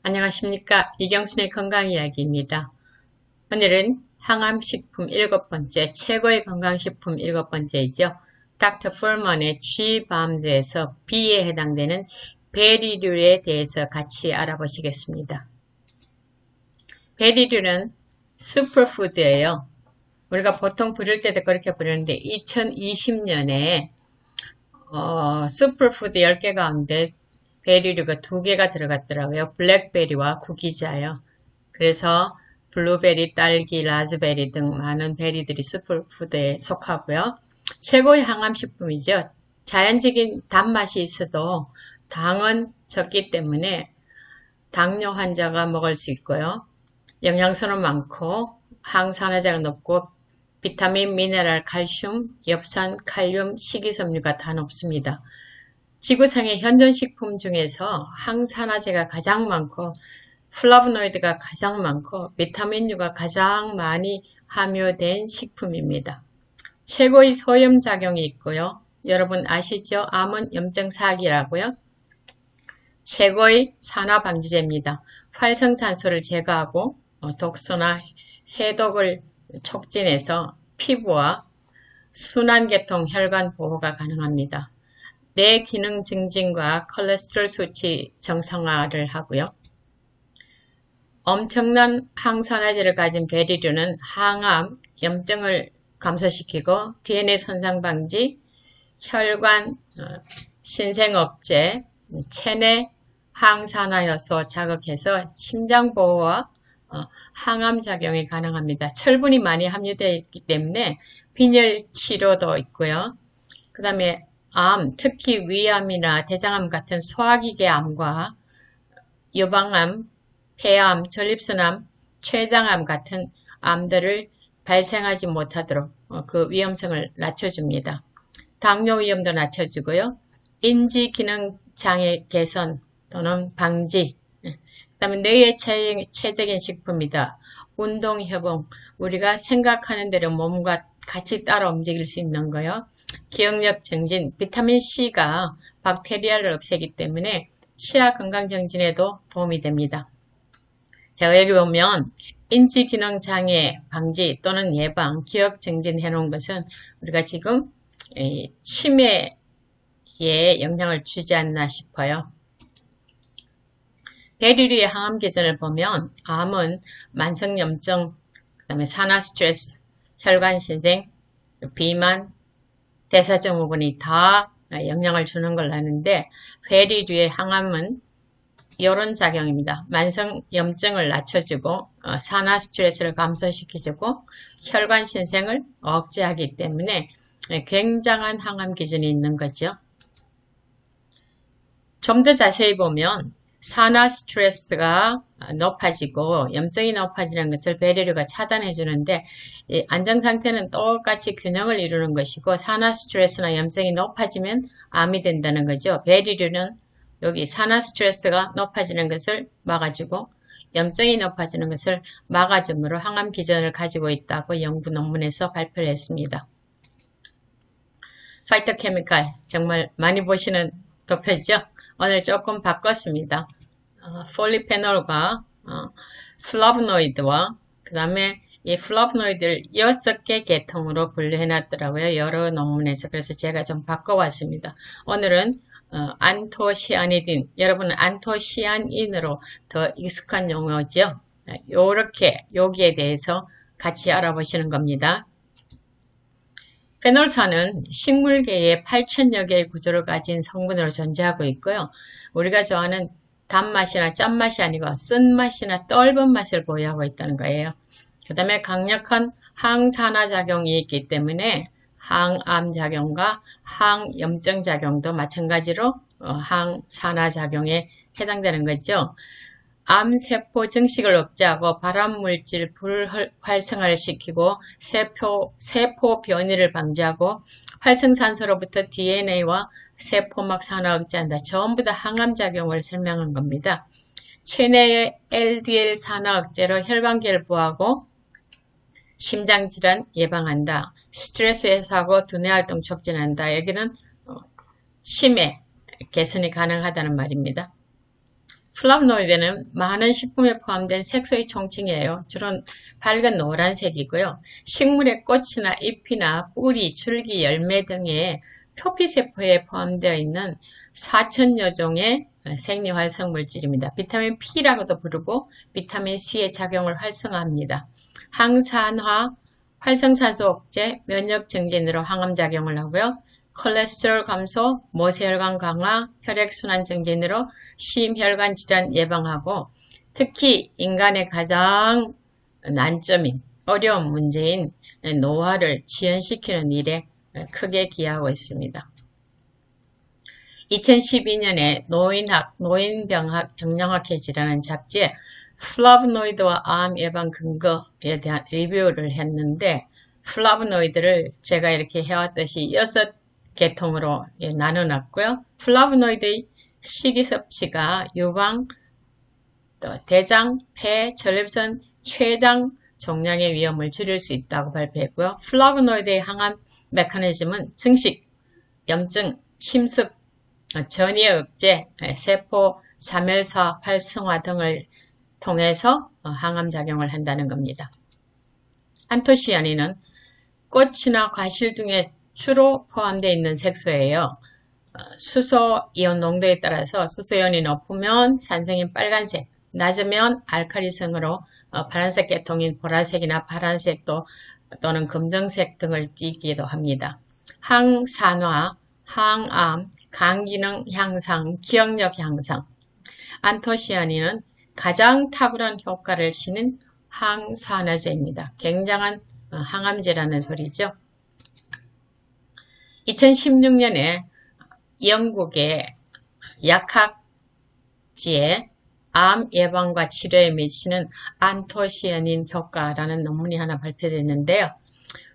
안녕하십니까. 이경순의 건강이야기입니다. 오늘은 항암식품 7번째, 최고의 건강식품 7번째이죠. 닥터 풀먼의 G밤즈에서 B에 해당되는 베리류에 대해서 같이 알아보시겠습니다. 베리류는 슈퍼푸드예요. 우리가 보통 부를 때도 그렇게 부르는데 2020년에 슈퍼푸드 10개 가운데 베리류가 2개가 들어갔더라고요. 블랙베리와 구기자요. 그래서 블루베리, 딸기, 라즈베리 등 많은 베리들이 슈퍼푸드에 속하고요. 최고의 항암식품이죠. 자연적인 단맛이 있어도 당은 적기 때문에 당뇨 환자가 먹을 수 있고요. 영양소는 많고 항산화제가 높고 비타민, 미네랄, 칼슘, 엽산, 칼륨, 식이섬유가 다 높습니다. 지구상의 현존식품 중에서 항산화제가 가장 많고 플라보노이드가 가장 많고 비타민류가 가장 많이 함유된 식품입니다. 최고의 소염작용이 있고요. 여러분 아시죠? 암은 염증사기라고요. 최고의 산화방지제입니다. 활성산소를 제거하고 독소나 해독을 촉진해서 피부와 순환계통 혈관 보호가 가능합니다. 뇌 기능 증진과 콜레스테롤 수치 정상화를 하고요. 엄청난 항산화제를 가진 베리류는 항암, 염증을 감소시키고 DNA 손상 방지, 혈관 신생 억제, 체내 항산화효소 자극해서 심장 보호와 항암 작용이 가능합니다. 철분이 많이 함유되어 있기 때문에 빈혈 치료도 있고요. 그 다음에 암, 특히 위암이나 대장암 같은 소화기계 암과 유방암, 폐암, 전립선암, 췌장암 같은 암들을 발생하지 못하도록 그 위험성을 낮춰줍니다. 당뇨 위험도 낮춰주고요. 인지기능장애 개선 또는 방지, 그 다음에 뇌의 최적인 식품이다. 운동회복, 우리가 생각하는 대로 몸과 같이 따라 움직일 수 있는 거요. 기억력 증진, 비타민C가 박테리아를 없애기 때문에 치아 건강 증진에도 도움이 됩니다. 자, 여기 보면 인지기능장애 방지 또는 예방, 기억 증진 해놓은 것은 우리가 지금 치매에 영향을 주지 않나 싶어요. 베리류의 항암 기전을 보면 암은 만성염증, 그 다음에 산화스트레스, 혈관신생, 비만, 대사증후군이 다 영향을 주는 걸 아는데 베리류의 항암은 이런 작용입니다. 만성염증을 낮춰주고 산화스트레스를 감소시켜주고 혈관신생을 억제하기 때문에 굉장한 항암 기전이 있는 거죠. 좀 더 자세히 보면 산화스트레스가 높아지고 염증이 높아지는 것을 베리류가 차단해 주는데 안정상태는 똑같이 균형을 이루는 것이고 산화스트레스나 염증이 높아지면 암이 된다는 거죠. 베리류는 여기 산화스트레스가 높아지는 것을 막아주고 염증이 높아지는 것을 막아줌으로 항암 기전을 가지고 있다고 연구 논문에서 발표를 했습니다. 파이토케미칼 정말 많이 보시는 도표죠. 오늘 조금 바꿨습니다. 폴리페놀과 플라보노이드와 그 다음에 이 플라보노이드를 6개 계통으로 분류해 놨더라고요. 여러 논문에서. 그래서 제가 좀 바꿔왔습니다. 오늘은 안토시아니딘, 여러분은 안토시아닌으로 더 익숙한 용어죠. 요렇게 여기에 대해서 같이 알아보시는 겁니다. 페놀산은 식물계의 8,000여 개의 구조를 가진 성분으로 존재하고 있고요. 우리가 좋아하는 단맛이나 짠맛이 아니고 쓴맛이나 떫은 맛을 보유하고 있다는 거예요. 그 다음에 강력한 항산화작용이 있기 때문에 항암작용과 항염증작용도 마찬가지로 항산화작용에 해당되는 거죠. 암세포 증식을 억제하고 발암물질 불활성화를 시키고 세포 변이를 방지하고 활성산소로부터 DNA와 세포막 산화 억제한다. 전부 다 항암작용을 설명한 겁니다. 체내의 LDL 산화 억제로 혈관계를 보호하고 심장질환 예방한다. 스트레스 해소하고 두뇌활동 촉진한다. 여기는 치매 개선이 가능하다는 말입니다. 플라보노이드는 많은 식품에 포함된 색소의 총칭이에요. 주로 밝은 노란색이고요. 식물의 꽃이나 잎이나 뿌리, 줄기, 열매 등의 표피세포에 포함되어 있는 4천여 종의 생리활성 물질입니다. 비타민 P라고도 부르고 비타민 C의 작용을 활성화합니다. 항산화, 활성산소 억제, 면역 증진으로 항암작용을 하고요. 콜레스테롤 감소, 모세혈관 강화, 혈액순환 증진으로 심혈관 질환 예방하고 특히 인간의 가장 난점인 어려운 문제인 노화를 지연시키는 일에 크게 기여하고 있습니다. 2012년에 노인병영학회 질환 잡지에 플라보노이드와 암 예방 근거에 대한 리뷰를 했는데 플라보노이드를 제가 이렇게 해왔듯이 6계통으로 나눠놨고요. 플라보노이드의 식이섭취가 유방, 대장, 폐, 전립선, 췌장 종양의 위험을 줄일 수 있다고 발표했고요. 플라보노이드의 항암 메커니즘은 증식, 염증, 침습, 전이의 억제, 세포 자멸사 활성화 등을 통해서 항암작용을 한다는 겁니다. 안토시아닌은 꽃이나 과실 등에 주로 포함되어 있는 색소예요. 수소이온 농도에 따라서 수소이온이 높으면 산성인 빨간색, 낮으면 알칼리성으로 파란색 계통인 보라색이나 파란색 또는 검정색 등을 띠기도 합니다. 항산화, 항암, 간기능 향상, 기억력 향상. 안토시아닌은 가장 탁월한 효과를 지닌 항산화제입니다. 굉장한 항암제라는 소리죠. 2016년에 영국의 약학지에 암 예방과 치료에 미치는 안토시아닌 효과라는 논문이 하나 발표됐는데요.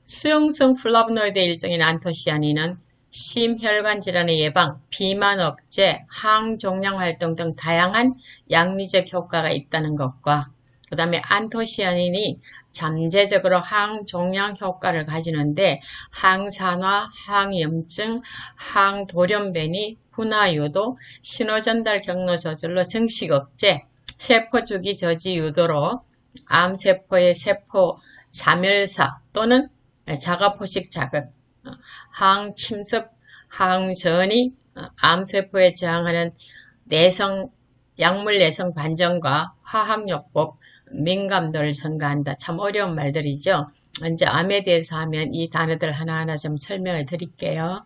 수용성 플라보노이드 일종인 안토시아닌은 심혈관 질환의 예방, 비만 억제, 항종양 활동 등 다양한 양리적 효과가 있다는 것과 그 다음에 안토시아닌이 잠재적으로 항종양 효과를 가지는데 항산화, 항염증, 항돌연변이, 분화유도, 신호전달 경로 조절로 증식 억제, 세포주기 저지 유도로 암세포의 세포 자멸사 또는 자가포식 자극, 항침습, 항전이, 암세포에 저항하는 약물 내성 반전과 화학요법, 민감도를 증가한다. 참 어려운 말들이죠. 이제 암에 대해서 하면 이 단어들 하나하나 좀 설명을 드릴게요.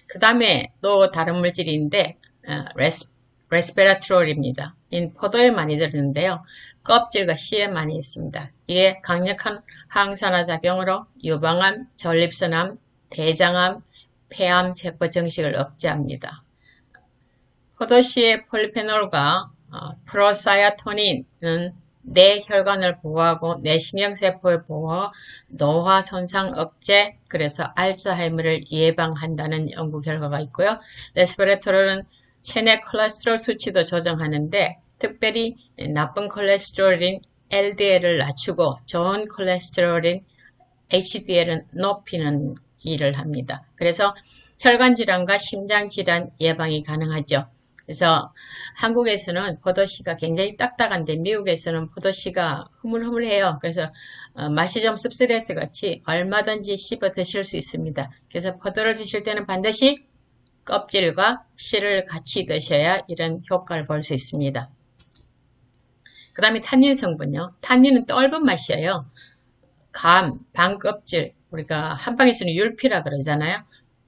그 다음에 또 다른 물질인데 레스베라트롤입니다. 포도에 많이 들었는데요. 껍질과 씨에 많이 있습니다. 이게 강력한 항산화 작용으로 유방암, 전립선암, 대장암, 폐암 세포 증식을 억제합니다. 포도씨의 폴리페놀과 프로사야토닌은 뇌 혈관을 보호하고 뇌신경세포의 보호, 노화 손상 억제, 그래서 알츠하이머를 예방한다는 연구 결과가 있고요. 레스베라트롤은 체내 콜레스테롤 수치도 조정하는데 특별히 나쁜 콜레스테롤인 LDL을 낮추고 좋은 콜레스테롤인 HDL은 높이는 일을 합니다. 그래서 혈관질환과 심장질환 예방이 가능하죠. 그래서 한국에서는 포도씨가 굉장히 딱딱한데 미국에서는 포도씨가 흐물흐물해요. 그래서 맛이 좀 씁쓸해서 같이 얼마든지 씹어 드실 수 있습니다. 그래서 포도를 드실 때는 반드시 껍질과 씨를 같이 드셔야 이런 효과를 볼 수 있습니다. 그 다음에 탄닌 성분요. 탄닌은 떫은 맛이에요. 감, 방껍질, 우리가 한방에서는 율피라 그러잖아요.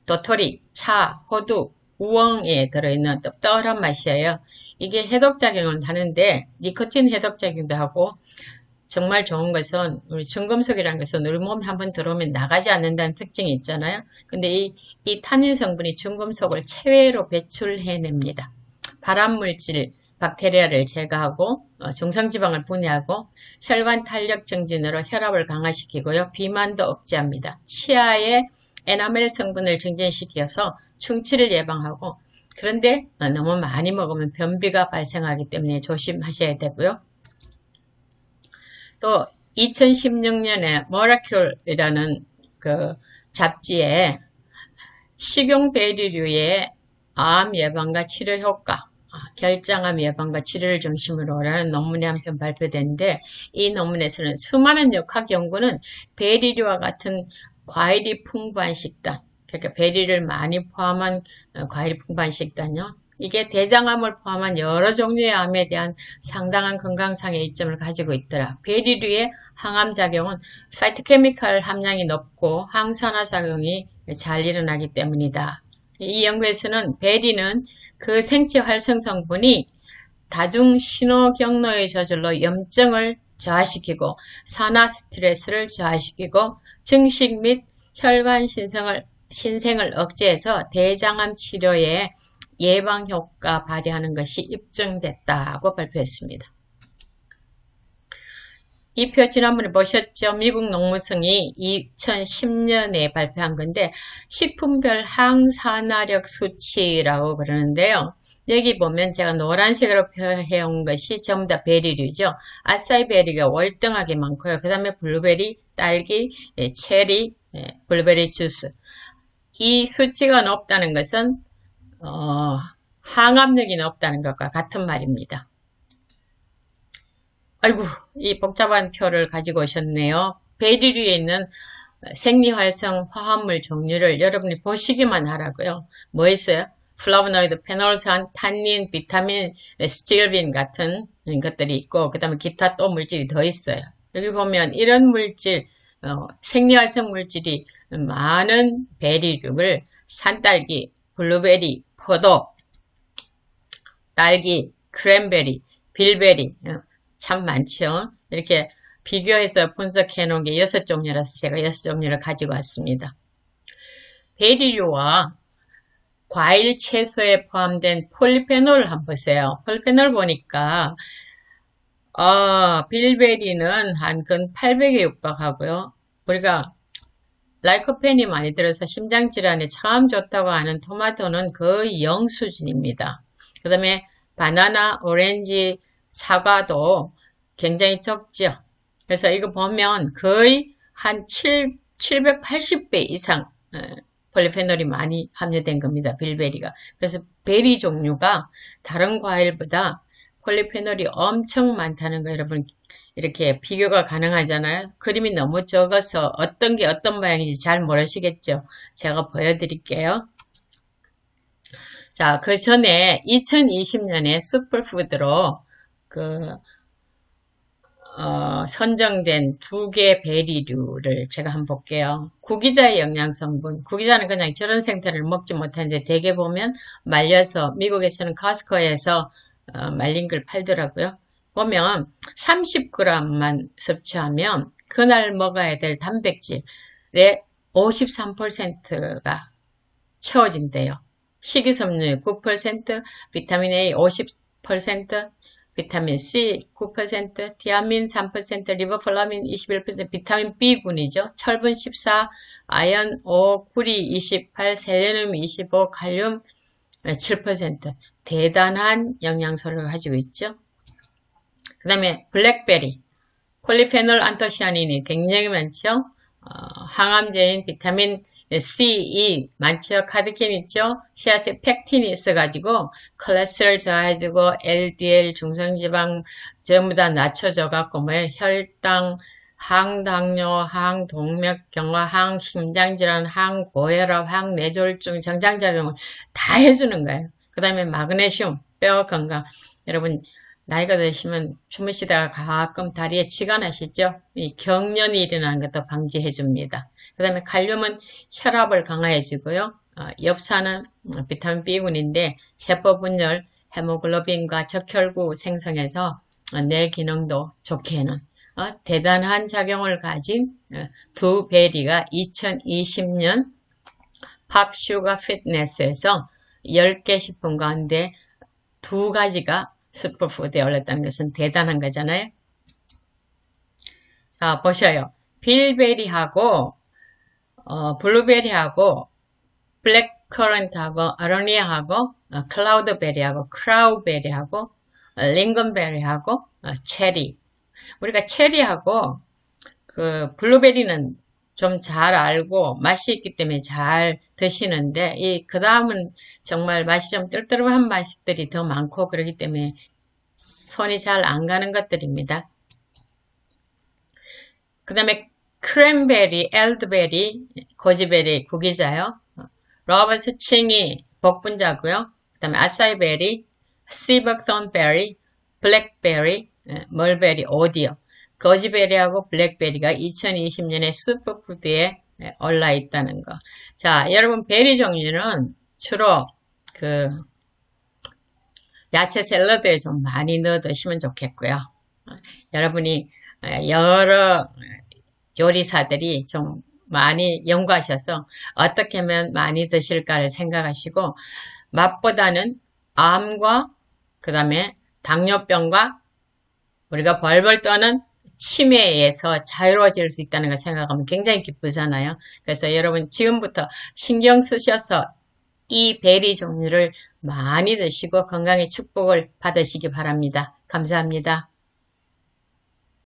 도토리, 차, 호두, 우엉에 들어있는 떫떫한 맛이에요. 이게 해독작용을 하는데 니코틴 해독작용도 하고 정말 좋은 것은 우리 중금속이라는 것은 우리 몸에 한번 들어오면 나가지 않는다는 특징이 있잖아요. 근데 이 탄닌 성분이 중금속을 체외로 배출해냅니다. 발암물질, 박테리아를 제거하고 중성지방을 분해하고 혈관 탄력 증진으로 혈압을 강화시키고요. 비만도 억제합니다. 치아의 에나멜 성분을 증진시켜서 충치를 예방하고 그런데 너무 많이 먹으면 변비가 발생하기 때문에 조심하셔야 되고요. 또 2016년에 모라큘이라는 그 잡지에 식용베리류의 암 예방과 치료 효과 결장암 예방과 치료를 중심으로라는 논문이 한 편 발표됐는데 이 논문에서는 수많은 역학 연구는 베리류와 같은 과일이 풍부한 식단, 그러니까 베리를 많이 포함한 과일이 풍부한 식단요. 이게 대장암을 포함한 여러 종류의 암에 대한 상당한 건강상의 이점을 가지고 있더라. 베리류의 항암작용은 파이토케미칼 함량이 높고 항산화작용이 잘 일어나기 때문이다. 이 연구에서는 베리는 그 생체 활성 성분이 다중 신호 경로의 저절로 염증을 저하시키고 산화 스트레스를 저하시키고 증식 및 혈관 신생을 억제해서 대장암 치료에 예방 효과 발휘하는 것이 입증됐다고 발표했습니다. 이 표 지난번에 보셨죠? 미국 농무성이 2010년에 발표한 건데 식품별 항산화력 수치라고 그러는데요. 여기 보면 제가 노란색으로 표해온 것이 전부 다 베리류죠. 아싸이 베리가 월등하게 많고요. 그 다음에 블루베리, 딸기, 체리, 블루베리 주스. 이 수치가 높다는 것은 항암력이 높다는 것과 같은 말입니다. 아이고, 이 복잡한 표를 가지고 오셨네요. 베리류에 있는 생리활성 화합물 종류를 여러분이 보시기만 하라고요. 뭐 있어요? 플라보노이드, 페놀산, 탄닌, 비타민, 스틸빈 같은 것들이 있고 그 다음에 기타 또 물질이 더 있어요. 여기 보면 이런 물질, 생리활성 물질이 많은 베리류를 산딸기, 블루베리, 포도, 딸기, 크랜베리, 빌베리 참 많죠. 이렇게 비교해서 분석해 놓은 게 6종류라서 제가 6종류를 가지고 왔습니다. 베리류와 과일, 채소에 포함된 폴리페놀을 한번 보세요. 폴리페놀 보니까 빌베리는 한 근 800에 육박하고요. 우리가 라이코펜이 많이 들어서 심장질환에 참 좋다고 하는 토마토는 거의 0 수준입니다. 그 다음에 바나나, 오렌지, 사과도 굉장히 적죠. 그래서 이거 보면 거의 한 780배 이상 폴리페놀이 많이 함유된 겁니다. 빌베리가. 그래서 베리 종류가 다른 과일보다 폴리페놀이 엄청 많다는 거 여러분 이렇게 비교가 가능하잖아요. 그림이 너무 적어서 어떤 게 어떤 모양인지 잘 모르시겠죠. 제가 보여드릴게요. 자, 그 전에 2020년에 슈퍼푸드로 선정된 2개 베리류를 제가 한번 볼게요. 구기자의 영양성분. 구기자는 그냥 저런 생태를 먹지 못하는데 대개 보면 말려서 미국에서는 커스코에서 말린 걸 팔더라고요. 보면 30g만 섭취하면 그날 먹어야 될 단백질의 53%가 채워진대요. 식이섬유 9%, 비타민 A 50%, 비타민 C 9%, 티아민 3%, 리보플라민 21%, 비타민 B군이죠. 철분 14, 아연 5, 구리 28, 셀레늄 25, 칼륨 7%. 대단한 영양소를 가지고 있죠. 그 다음에 블랙베리, 폴리페놀 안토시아닌이 굉장히 많죠. 항암제인 비타민 C, E 많죠. 카드킨 있죠. 씨앗에 팩틴이 있어가지고 콜레스테롤 저하해주고 LDL 중성지방 전부 다 낮춰져갖고 혈당, 항당뇨, 항동맥경화, 항심장질환, 항고혈압, 항뇌졸중, 정장작용을 다 해주는 거예요. 그 다음에 마그네슘, 뼈 건강. 여러분 나이가 드시면 주무시다가 가끔 다리에 쥐가 나시죠? 이 경련이 일어나는 것도 방지해 줍니다. 그 다음에 칼륨은 혈압을 강화해 주고요. 엽산은 비타민 B군인데 세포 분열, 헤모글로빈과 적혈구 생성해서 뇌 기능도 좋게 해놓은 대단한 작용을 가진 2 베리가 2020년 팝 슈가 피트니스에서 10개 식품 가운데 2가지가 슈퍼푸드에 올랐다는 것은 대단한 거잖아요. 자, 보셔요. 빌베리하고, 블루베리하고, 블랙커런트하고, 아로니아하고, 클라우드베리하고, 크라우베리하고, 링건베리하고, 체리. 우리가 체리하고, 블루베리는 좀 잘 알고 맛이 있기 때문에 잘 드시는데 그 다음은 정말 맛이 좀 뜰뜰한 맛들이 더 많고 그렇기 때문에 손이 잘 안 가는 것들입니다. 그 다음에 크랜베리, 엘드베리, 고지베리, 구기자요. 러버스 칭이 복분자고요. 그 다음에 아사이베리, 시벅선베리, 블랙베리, 멀베리, 오디오. 거지베리하고 블랙베리가 2020년에 슈퍼푸드에 올라 있다는 거. 자, 여러분 베리 종류는 주로 그 야채 샐러드에 좀 많이 넣어 드시면 좋겠고요. 여러분이 여러 요리사들이 좀 많이 연구하셔서 어떻게 하면 많이 드실까를 생각하시고 맛보다는 암과 그 다음에 당뇨병과 우리가 벌벌 떠는 치매에서 자유로워질 수 있다는 걸 생각하면 굉장히 기쁘잖아요. 그래서 여러분 지금부터 신경 쓰셔서 이 베리 종류를 많이 드시고 건강의 축복을 받으시기 바랍니다. 감사합니다.